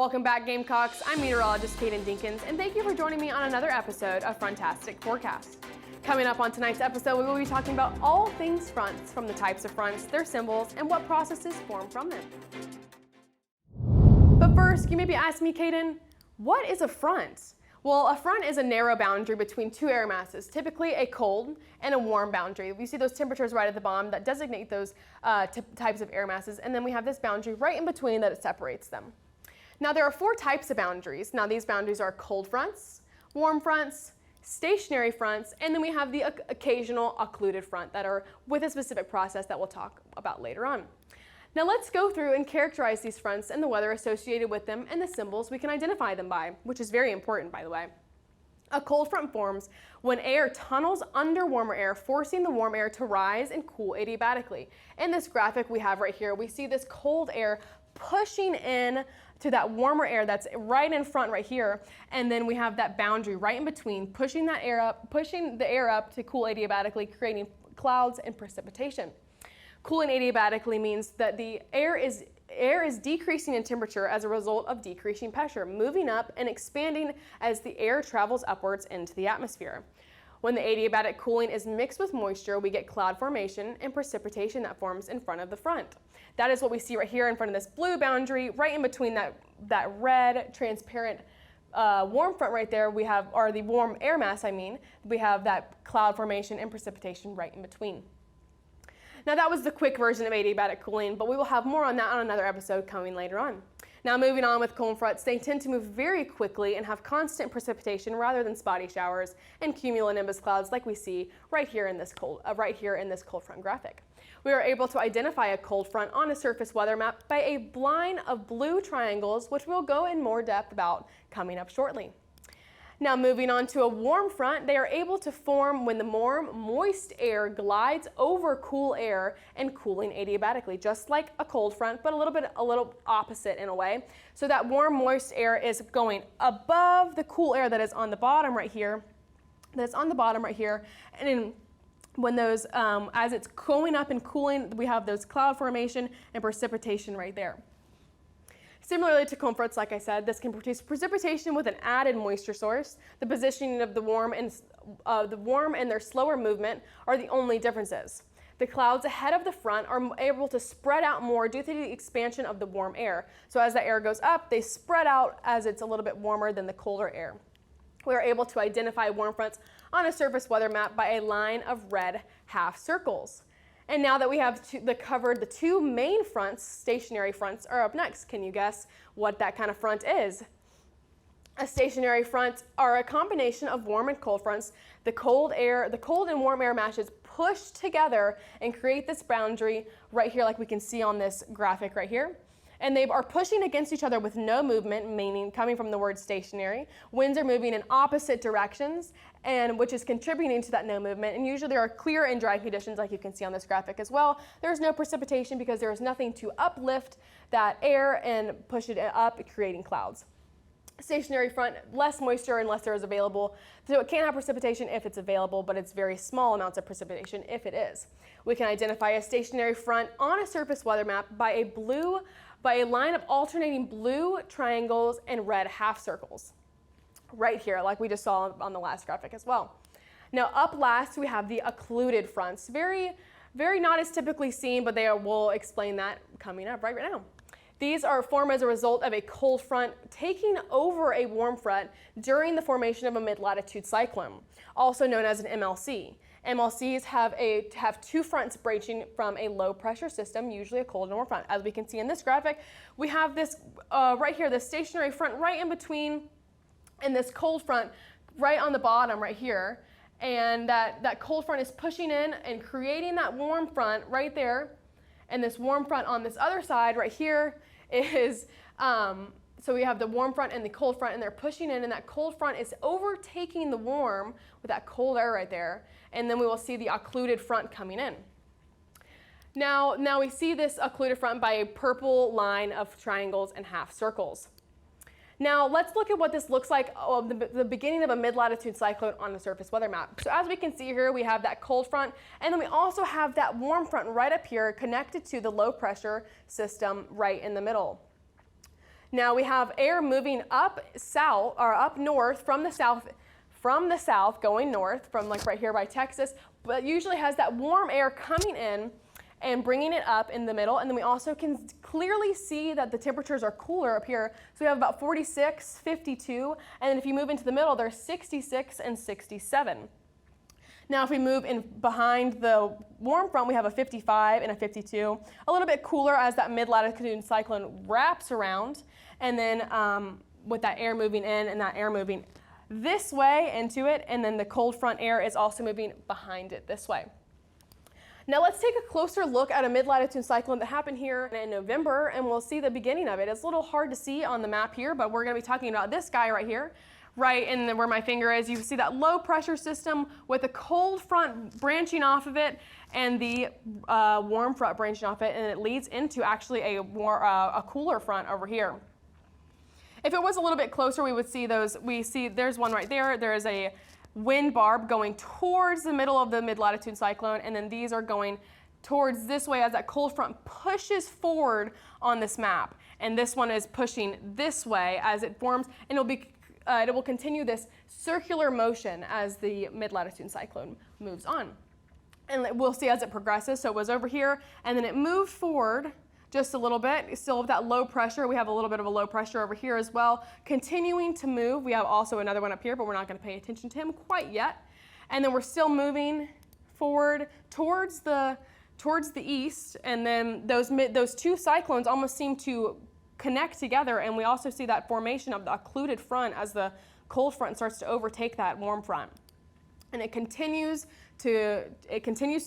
Welcome back, Gamecocks. I'm meteorologist Caiden Dinkins, and thank you for joining me on another episode of Frontastic Forecast. Coming up on tonight's episode, we will be talking about all things fronts, from the types of fronts, their symbols, and what processes form from them. But first, you may be asking me, Caiden, what is a front? Well, a front is a narrow boundary between two air masses, typically a cold and a warm boundary. We see those temperatures right at the bottom that designate those types of air masses, and then we have this boundary right in between that it separates them. Now, there are four types of boundaries. Now, these boundaries are cold fronts, warm fronts, stationary fronts, and then we have the occasional occluded front that are with a specific process that we'll talk about later on. Now, let's go through and characterize these fronts and the weather associated with them and the symbols we can identify them by, which is very important, by the way. A cold front forms when air tunnels under warmer air, forcing the warm air to rise and cool adiabatically. In this graphic we have right here, we see this cold air pushing in to that warmer air that's right in front right here, and then we have that boundary right in between, pushing the air up to cool adiabatically, creating clouds and precipitation. Cooling adiabatically means that the air is decreasing in temperature as a result of decreasing pressure, moving up and expanding as the air travels upwards into the atmosphere. When the adiabatic cooling is mixed with moisture, we get cloud formation and precipitation that forms in front of the front. That is what we see right here in front of this blue boundary, right in between that red, transparent warm front right there, or the warm air mass, we have that cloud formation and precipitation right in between. Now, that was the quick version of adiabatic cooling, but we will have more on that on another episode coming later on. Now, moving on with cold fronts, they tend to move very quickly and have constant precipitation rather than spotty showers and cumulonimbus clouds like we see right here in this cold front graphic. We are able to identify a cold front on a surface weather map by a line of blue triangles, which we'll go in more depth about coming up shortly. Now, moving on to a warm front, they are able to form when the warm, moist air glides over cool air and cooling adiabatically, just like a cold front, but a little opposite in a way. So that warm, moist air is going above the cool air that is on the bottom right here. And then when those, as it's going up and cooling, we have those cloud formation and precipitation right there. Similarly to cold fronts, like I said, this can produce precipitation with an added moisture source. The positioning of the warm and their slower movement are the only differences. The clouds ahead of the front are able to spread out more due to the expansion of the warm air. So as the air goes up, they spread out as it's a little bit warmer than the colder air. We are able to identify warm fronts on a surface weather map by a line of red half circles. And now that we have covered the two main fronts, stationary fronts are up next. Can you guess what that kind of front is? A stationary front are a combination of warm and cold fronts. The cold and warm air masses push together and create this boundary right here, like we can see on this graphic right here. And they are pushing against each other with no movement, meaning coming from the word stationary. Winds are moving in opposite directions, and which is contributing to that no movement. And usually there are clear and dry conditions, like you can see on this graphic as well. There's no precipitation because there is nothing to uplift that air and push it up, creating clouds. Stationary front, less moisture unless there is available. So it can have precipitation if it's available, but it's very small amounts of precipitation if it is. We can identify a stationary front on a surface weather map by a line of alternating blue triangles and red half circles. Right here, like we just saw on the last graphic as well. Now, up last, we have the occluded fronts. Very not as typically seen, but we'll explain that coming up right now. These are formed as a result of a cold front taking over a warm front during the formation of a mid-latitude cyclone, also known as an MLC. MLCs have two fronts branching from a low pressure system, usually a cold and warm front. As we can see in this graphic, we have this right here, this stationary front right in between, and this cold front right on the bottom right here. And that cold front is pushing in and creating that warm front right there. And this warm front on this other side right here is, so we have the warm front and the cold front, and they're pushing in, and that cold front is overtaking the warm with that cold air right there. And then we will see the occluded front coming in. Now we see this occluded front by a purple line of triangles and half circles. Now let's look at what this looks like the beginning of a mid-latitude cyclone on the surface weather map. So as we can see here, we have that cold front, and then we also have that warm front right up here connected to the low pressure system right in the middle. Now we have air moving up south or up north from the south going north from like right here by Texas, but usually has that warm air coming in and bringing it up in the middle. And then we also can clearly see that the temperatures are cooler up here. So we have about 46, 52, and then if you move into the middle, there's 66 and 67. Now if we move in behind the warm front, we have a 55 and a 52, a little bit cooler as that mid-latitude cyclone wraps around, and then with that air moving in and that air moving this way into it, and then the cold front air is also moving behind it this way. Now let's take a closer look at a mid-latitude cyclone that happened here in November, and we'll see the beginning of it. It's a little hard to see on the map here, but we're going to be talking about this guy right here, right in where my finger is. You see that low pressure system with a cold front branching off of it and the warm front branching off it, and it leads into actually a cooler front over here. If it was a little bit closer, we would see those. There's one right there. There is a wind barb going towards the middle of the mid-latitude cyclone, and then these are going towards this way as that cold front pushes forward on this map. And this one is pushing this way as it forms, and it will continue this circular motion as the mid-latitude cyclone moves on. And we'll see as it progresses. So it was over here, and then it moved forward just a little bit, still with that low pressure. We have a little bit of a low pressure over here as well, continuing to move. We have also another one up here, but we're not going to pay attention to him quite yet. And then we're still moving forward towards the east, and then those two cyclones almost seem to connect together, and we also see that formation of the occluded front as the cold front starts to overtake that warm front. And it continues to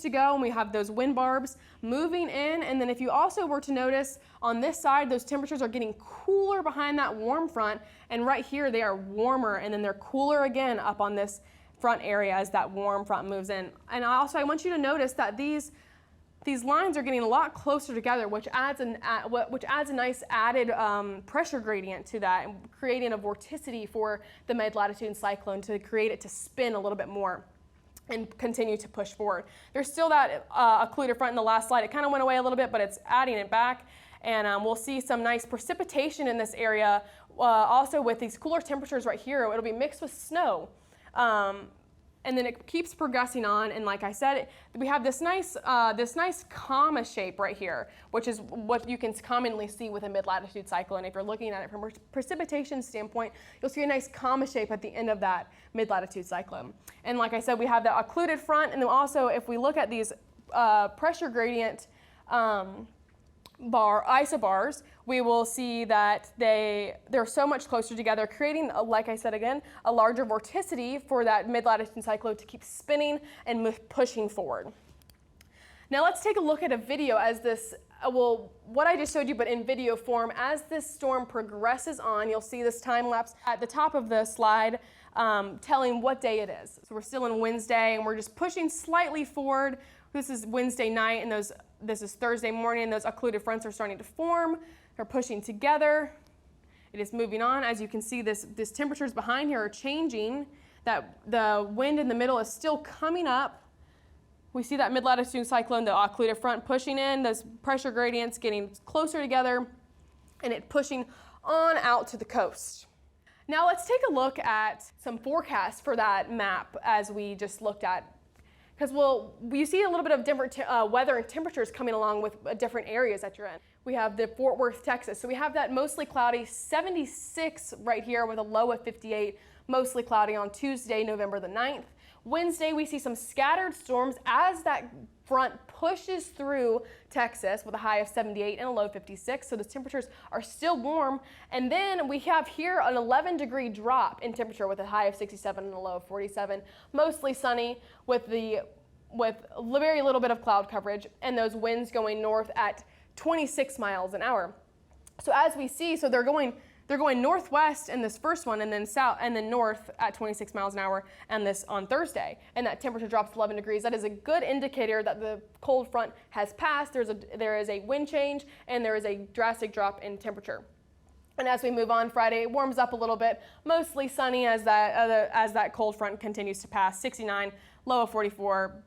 go, and we have those wind barbs moving in. And then if you also were to notice on this side, those temperatures are getting cooler behind that warm front, and right here they are warmer, and then they're cooler again up on this front area as that warm front moves in. And I want you to notice that these lines are getting a lot closer together, which adds a nice added pressure gradient to that, and creating a vorticity for the mid-latitude cyclone to create it to spin a little bit more and continue to push forward. There's still that occluded front in the last slide. It kind of went away a little bit, but it's adding it back. And we'll see some nice precipitation in this area. Also with these cooler temperatures right here, it'll be mixed with snow. And then it keeps progressing on, and like I said, we have this nice comma shape right here, which is what you can commonly see with a mid-latitude cyclone. If you're looking at it from a precipitation standpoint, you'll see a nice comma shape at the end of that mid-latitude cyclone. And like I said, we have the occluded front, and then also if we look at these pressure gradient isobars, we will see that they're so much closer together, creating, like I said again, a larger vorticity for that mid-latitude cyclone to keep spinning and pushing forward. Now let's take a look at a video as this, what I just showed you, but in video form. As this storm progresses on, you'll see this time lapse at the top of the slide telling what day it is. So we're still in Wednesday, and we're just pushing slightly forward. This is Wednesday night, and this is Thursday morning, and those occluded fronts are starting to form. They're pushing together. It is moving on. As you can see, these temperatures behind here are changing. That the wind in the middle is still coming up. We see that mid-latitude cyclone, the occluded front pushing in, those pressure gradients getting closer together, and it pushing on out to the coast. Now let's take a look at some forecasts for that map as we just looked at. Because you see a little bit of different weather and temperatures coming along with different areas that you're in. We have the Fort Worth, Texas. So we have that mostly cloudy, 76 right here with a low of 58, mostly cloudy on Tuesday, November the 9th. Wednesday, we see some scattered storms as that front pushes through Texas with a high of 78 and a low of 56. So the temperatures are still warm. And then we have here an 11-degree drop in temperature with a high of 67 and a low of 47. Mostly sunny with very little bit of cloud coverage, and those winds going north at 26 miles an hour. So as we see, so they're going northwest in this first one, and then south, and then north at 26 miles an hour, and this on Thursday, and that temperature drops 11 degrees. That is a good indicator that the cold front has passed. There is a wind change, and there is a drastic drop in temperature. And as we move on Friday, it warms up a little bit, mostly sunny as that cold front continues to pass. 69, low of 44.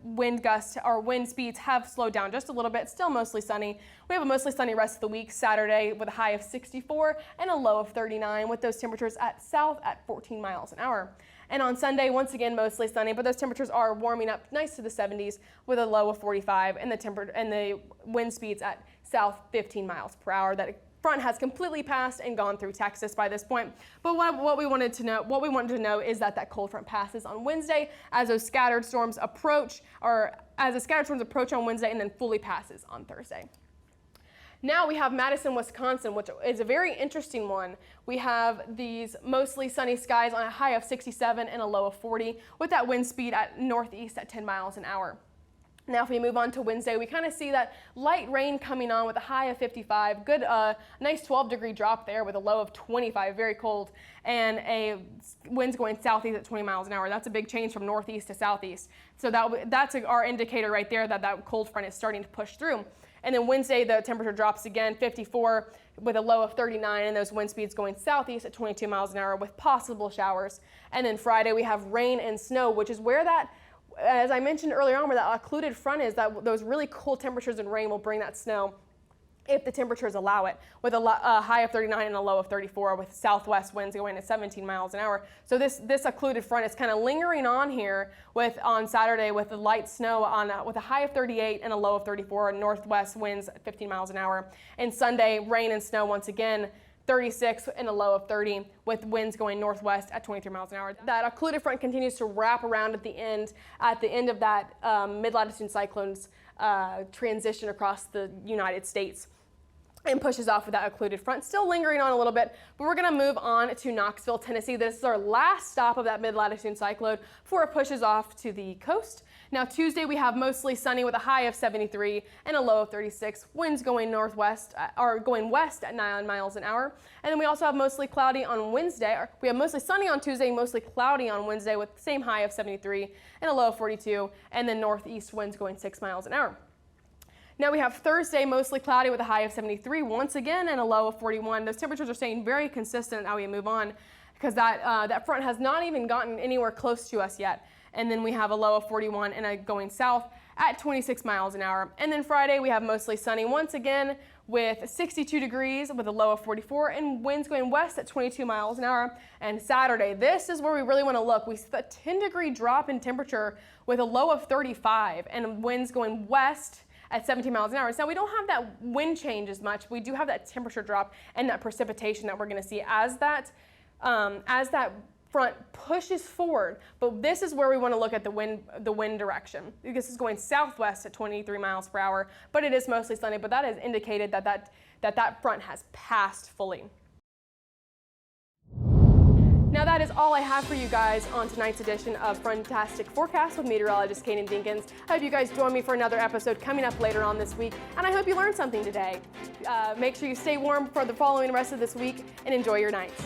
Wind speeds have slowed down just a little bit, still mostly sunny. We have a mostly sunny rest of the week, Saturday with a high of 64 and a low of 39, with those temperatures at south at 14 miles an hour. And on Sunday, once again, mostly sunny, but those temperatures are warming up nice to the 70s with a low of 45 and the wind speeds at south 15 miles per hour. That front has completely passed and gone through Texas by this point. But what we wanted to know is that cold front passes on Wednesday as those scattered storms approach, or as the scattered storms approach on Wednesday and then fully passes on Thursday. Now we have Madison, Wisconsin, which is a very interesting one. We have these mostly sunny skies on a high of 67 and a low of 40, with that wind speed at northeast at 10 miles an hour. Now, if we move on to Wednesday, we kind of see that light rain coming on with a high of 55, good, nice 12-degree drop there with a low of 25, very cold, and a winds going southeast at 20 miles an hour. That's a big change from northeast to southeast. So that's our indicator right there that cold front is starting to push through. And then Wednesday, the temperature drops again, 54 with a low of 39, and those wind speeds going southeast at 22 miles an hour with possible showers. And then Friday, we have rain and snow, which is where that, as I mentioned earlier on, where that occluded front is, that those really cool temperatures and rain will bring that snow if the temperatures allow it, with a high of 39 and a low of 34, with southwest winds going at 17 miles an hour. So this occluded front is kind of lingering on here on Saturday with the light snow with a high of 38 and a low of 34, and northwest winds at 15 miles an hour. And Sunday, rain and snow once again, 36 and a low of 30, with winds going northwest at 23 miles an hour. That occluded front continues to wrap around at the end of that mid-latitude cyclone's transition across the United States, and pushes off with that occluded front, still lingering on a little bit. But we're going to move on to Knoxville, Tennessee. This is our last stop of that mid-latitude cyclone before it pushes off to the coast. Now Tuesday, we have mostly sunny with a high of 73 and a low of 36. Winds going northwest, or going west at 9 miles an hour. And then we also have mostly cloudy on Wednesday. We have mostly sunny on Tuesday, mostly cloudy on Wednesday with the same high of 73 and a low of 42, and then northeast winds going 6 miles an hour. Now we have Thursday, mostly cloudy with a high of 73 once again and a low of 41. Those temperatures are staying very consistent as we move on, because that front has not even gotten anywhere close to us yet. And then we have a low of 41 and going south at 26 miles an hour. And then Friday, we have mostly sunny once again with 62 degrees with a low of 44 and winds going west at 22 miles an hour. And Saturday, this is where we really want to look. We see a 10-degree drop in temperature with a low of 35 and winds going west at 17 miles an hour. So we don't have that wind change as much. We do have that temperature drop and that precipitation that we're going to see as that front pushes forward. But this is where we want to look at the wind direction. This is going southwest at 23 miles per hour, but it is mostly sunny. But that has indicated that front has passed fully. Now that is all I have for you guys on tonight's edition of Frontastic Forecast with meteorologist Caiden Dinkins. I hope you guys join me for another episode coming up later on this week, and I hope you learned something today. Make sure you stay warm for the following rest of this week and enjoy your nights.